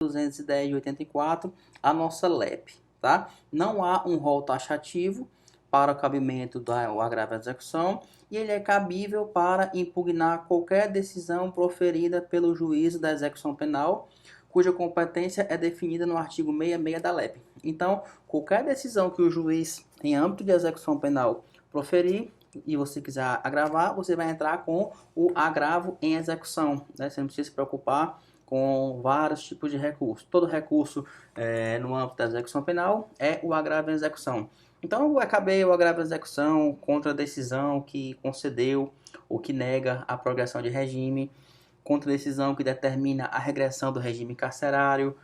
210 de 84, a nossa LEP, tá? Não há um rol taxativo para o cabimento do agravo à execução e ele é cabível para impugnar qualquer decisão proferida pelo juízo da execução penal, cuja competência é definida no artigo 66 da LEP. Então, qualquer decisão que o juiz, em âmbito de execução penal, proferir e você quiser agravar, você vai entrar com o agravo em execução, né? Você não precisa se preocupar com vários tipos de recurso. Todo recurso no âmbito da execução penal é o agravo em execução. Então, eu acabei o agravo em execução contra a decisão que concedeu ou que nega a progressão de regime, contra a decisão que determina a regressão do regime carcerário,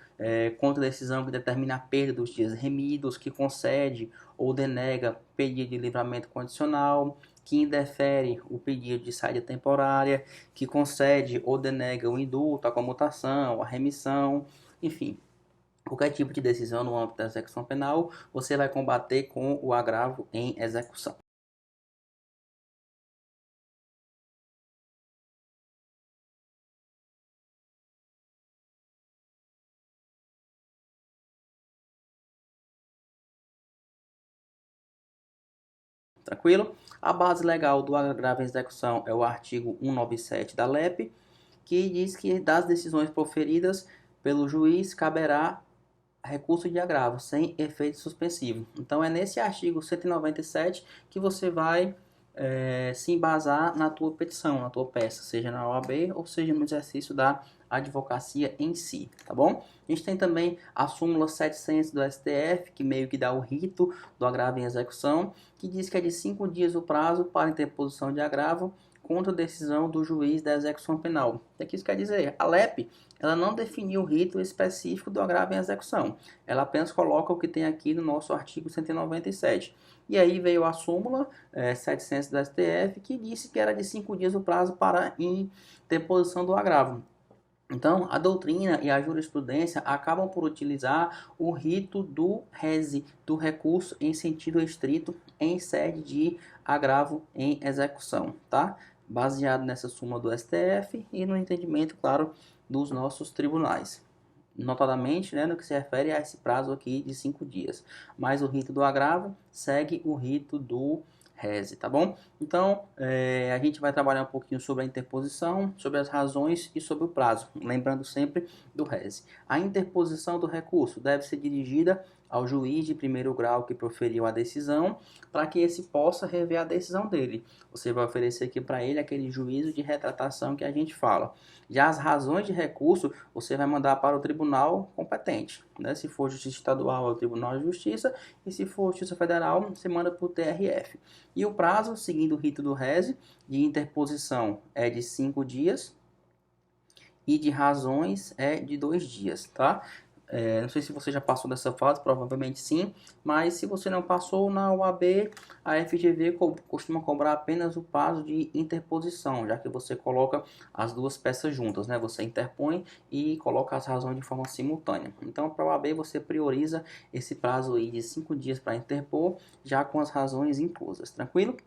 contra a decisão que determina a perda dos dias remidos, que concede ou denega pedido de livramento condicional, que indefere o pedido de saída temporária, que concede ou denega o indulto, a comutação, a remissão, enfim. Qualquer tipo de decisão no âmbito da execução penal, você vai combater com o agravo em execução. Tranquilo? A base legal do agravo em execução é o artigo 197 da LEP, que diz que das decisões proferidas pelo juiz caberá recurso de agravo sem efeito suspensivo. Então é nesse artigo 197 que você vai se embasar na tua petição, na tua peça, seja na OAB ou seja no exercício da advocacia em si, tá bom? A gente tem também a súmula 700 do STF, que meio que dá o rito do agravo em execução, que diz que é de 5 dias o prazo para interposição de agravo contra a decisão do juiz da execução penal. O que isso quer dizer? A LEP ela não definiu o rito específico do agravo em execução. Ela apenas coloca o que tem aqui no nosso artigo 197. E aí veio a súmula 700 do STF, que disse que era de 5 dias o prazo para interposição do agravo. Então, a doutrina e a jurisprudência acabam por utilizar o rito do rese, do recurso em sentido estrito, em sede de agravo em execução, tá? Baseado nessa súmula do STF e no entendimento, claro, dos nossos tribunais. Notadamente, né, no que se refere a esse prazo aqui de 5 dias. Mas o rito do agravo segue o rito do rese, tá bom? Então, a gente vai trabalhar um pouquinho sobre a interposição, sobre as razões e sobre o prazo, lembrando sempre do rese. A interposição do recurso deve ser dirigida ao juiz de primeiro grau que proferiu a decisão, para que esse possa rever a decisão dele. Você vai oferecer aqui para ele aquele juízo de retratação que a gente fala. Já as razões de recurso, você vai mandar para o tribunal competente, né? Se for Justiça Estadual, é o Tribunal de Justiça, e se for Justiça Federal, você manda para o TRF. E o prazo, seguindo o rito do rese, de interposição é de 5 dias e de razões é de 2 dias, tá? Não sei se você já passou dessa fase, provavelmente sim, mas se você não passou na UAB, a FGV costuma cobrar apenas o prazo de interposição, já que você coloca as duas peças juntas, né? Você interpõe e coloca as razões de forma simultânea. Então, para a UAB, você prioriza esse prazo aí de 5 dias para interpor, já com as razões inclusas, tranquilo?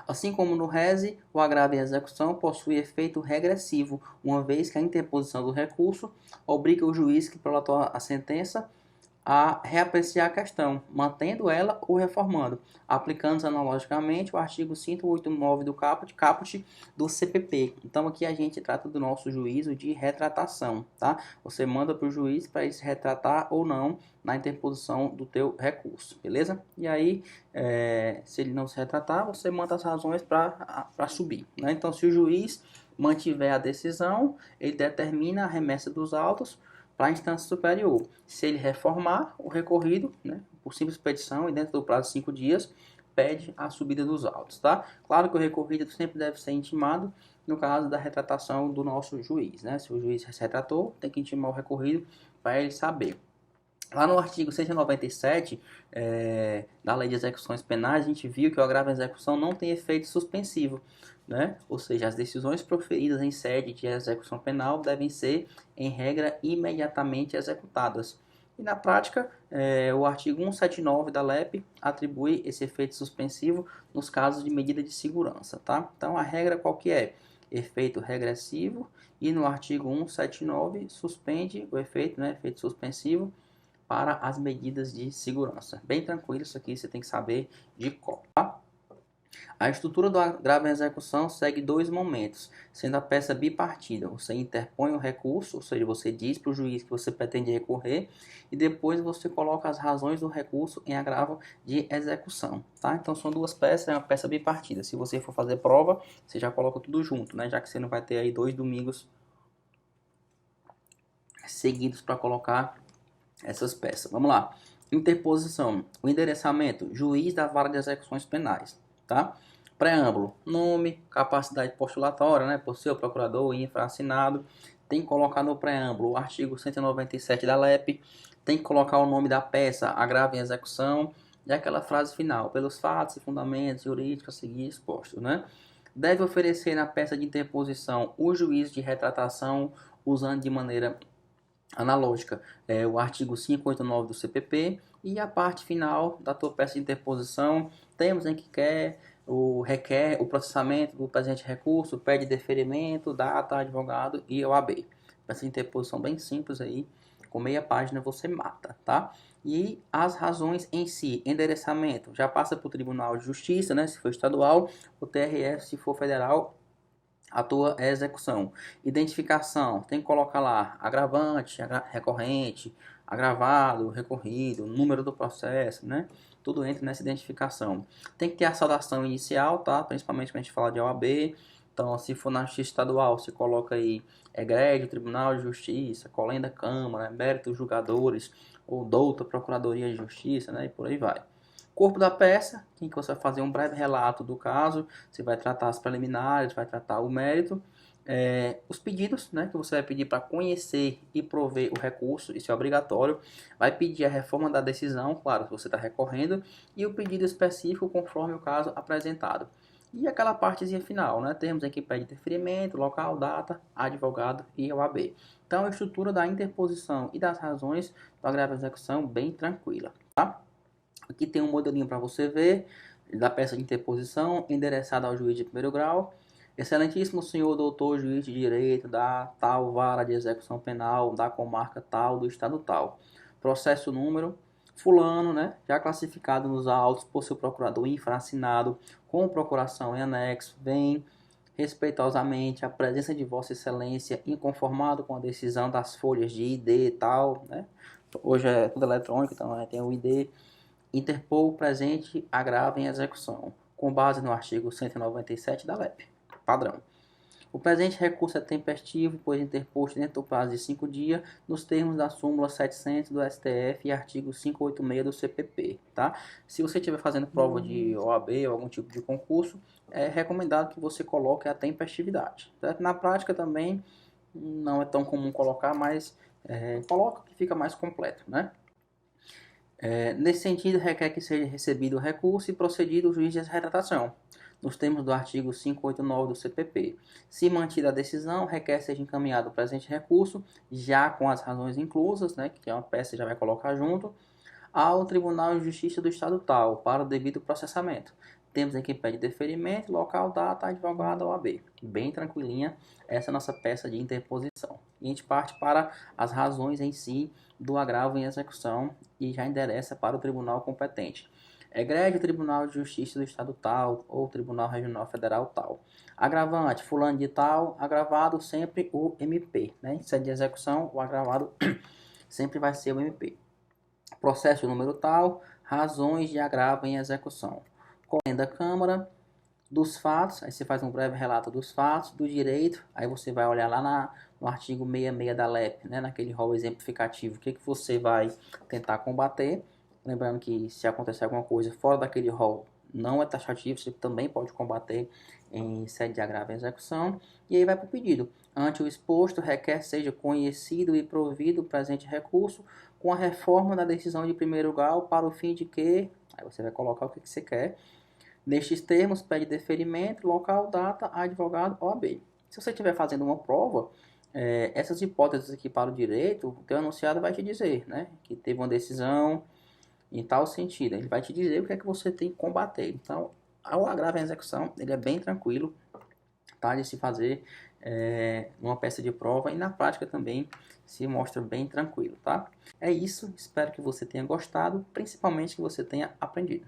Assim como no rese, o agravo em execução possui efeito regressivo, uma vez que a interposição do recurso obriga o juiz que prolatou a sentença a reapreciar a questão, mantendo ela ou reformando, aplicando analogicamente o artigo 189 do caput do CPP. Então aqui a gente trata do nosso juízo de retratação, tá? Você manda para o juiz para ele se retratar ou não na interposição do teu recurso, beleza? E aí, se ele não se retratar, você manda as razões para subir, né? Então se o juiz mantiver a decisão, ele determina a remessa dos autos para a instância superior. Se ele reformar o recorrido, né, por simples petição e dentro do prazo de 5 dias, pede a subida dos autos, tá? Claro que o recorrido sempre deve ser intimado no caso da retratação do nosso juiz, né? Se o juiz se retratou, tem que intimar o recorrido para ele saber. Lá no artigo 197 da Lei de Execuções Penais, a gente viu que o agravo em execução não tem efeito suspensivo, né? Ou seja, as decisões proferidas em sede de execução penal devem ser, em regra, imediatamente executadas. E na prática, o artigo 179 da LEP atribui esse efeito suspensivo nos casos de medida de segurança, tá? Então, a regra qual que é? efeito regressivo, e no artigo 179 suspende o efeito, né, efeito suspensivo para as medidas de segurança. Bem tranquilo, isso aqui você tem que saber de cor, tá? A estrutura do agravo em execução segue dois momentos, sendo a peça bipartida. Você interpõe o recurso, ou seja, você diz para o juiz que você pretende recorrer, e depois você coloca as razões do recurso em agravo de execução. Tá? Então são duas peças, é uma peça bipartida. Se você for fazer prova, você já coloca tudo junto, né? Já que você não vai ter aí 2 domingos seguidos para colocar essas peças. Vamos lá. Interposição. O endereçamento. Juiz da Vara de Execuções Penais. Tá? Preâmbulo. Nome, capacidade postulatória, né? Por seu procurador, infra-assinado. Tem que colocar no preâmbulo o artigo 197 da LEP. Tem que colocar o nome da peça, agravo em execução. E aquela frase final. Pelos fatos e fundamentos jurídicos a seguir expostos, né? Deve oferecer na peça de interposição o juiz de retratação usando de maneira analógica, o artigo 589 do CPP, e a parte final da tua peça de interposição, temos em que requer o processamento do presente recurso, pede deferimento, data, advogado e OAB. Peça de interposição bem simples aí, com meia página você mata, tá? E as razões em si, endereçamento, já passa para o Tribunal de Justiça, né, se for estadual, o TRF se for federal, a tua execução. Identificação, tem que colocar lá agravante, recorrente, agravado, recorrido, número do processo, né? Tudo entra nessa identificação. Tem que ter a saudação inicial, tá? Principalmente quando a gente fala de OAB. Então, se for na justiça estadual, você coloca aí egrégio, Tribunal de Justiça, colenda Câmara, mérito julgadores, ou douta Procuradoria de Justiça, né? E por aí vai. Corpo da peça, em que você vai fazer um breve relato do caso, você vai tratar as preliminares, vai tratar o mérito, os pedidos, né, que você vai pedir para conhecer e prover o recurso, isso é obrigatório, vai pedir a reforma da decisão, claro, se você está recorrendo, e o pedido específico conforme o caso apresentado. E aquela partezinha final, né, termos em que pede deferimento, local, data, advogado e OAB. Então, a estrutura da interposição e das razões do agravo à execução bem tranquila, tá? Aqui tem um modelinho para você ver da peça de interposição endereçada ao juiz de primeiro grau. Excelentíssimo senhor doutor juiz de direito da tal vara de execução penal da comarca tal do estado tal. Processo número fulano, né, já classificado nos autos por seu procurador infra-assinado com procuração em anexo, vem respeitosamente a presença de vossa excelência inconformado com a decisão das folhas de ID e tal, né? Hoje é tudo eletrônico, então tem o ID. Interpor o presente agravo em execução, com base no artigo 197 da LEP. Padrão. O presente recurso é tempestivo, pois interposto dentro do prazo de 5 dias, nos termos da súmula 700 do STF e artigo 586 do CPP. Tá? Se você estiver fazendo prova de OAB ou algum tipo de concurso, é recomendado que você coloque a tempestividade. Certo? Na prática também não é tão comum colocar, mas coloca que fica mais completo, né? Nesse sentido, requer que seja recebido o recurso e procedido o juiz de retratação, nos termos do artigo 589 do CPP. Se mantida a decisão, requer que seja encaminhado o presente recurso, já com as razões inclusas, né, que é uma peça que já vai colocar junto, ao Tribunal de Justiça do Estado tal, para o devido processamento. Temos aqui pede deferimento, local, data, advogado, OAB. Bem tranquilinha essa nossa peça de interposição. E a gente parte para as razões em si do agravo em execução e já endereça para o tribunal competente. Egrégio Tribunal de Justiça do Estado tal ou Tribunal Regional Federal tal. Agravante, fulano de tal, agravado sempre o MP. Né? Em sede de execução, o agravado sempre vai ser o MP. Processo número tal, razões de agravo em execução. Colenda Câmara, dos fatos, aí você faz um breve relato dos fatos, do direito, aí você vai olhar lá no artigo 66 da LEP, né, naquele rol exemplificativo, o que você vai tentar combater. Lembrando que se acontecer alguma coisa fora daquele rol, não é taxativo, você também pode combater em sede de agravo em execução. E aí vai para o pedido. Ante o exposto, requer seja conhecido e provido o presente recurso com a reforma da decisão de primeiro grau para o fim de que... Aí você vai colocar o que você quer. Nestes termos, pede deferimento, local, data, advogado, OAB. Se você estiver fazendo uma prova, essas hipóteses aqui para o direito, o teu anunciado vai te dizer, né, que teve uma decisão em tal sentido. Ele vai te dizer o que é que você tem que combater. Então, o agravo em execução, ele é bem tranquilo, tá, de se fazer numa peça de prova, e na prática também se mostra bem tranquilo, tá? É isso, espero que você tenha gostado, principalmente que você tenha aprendido.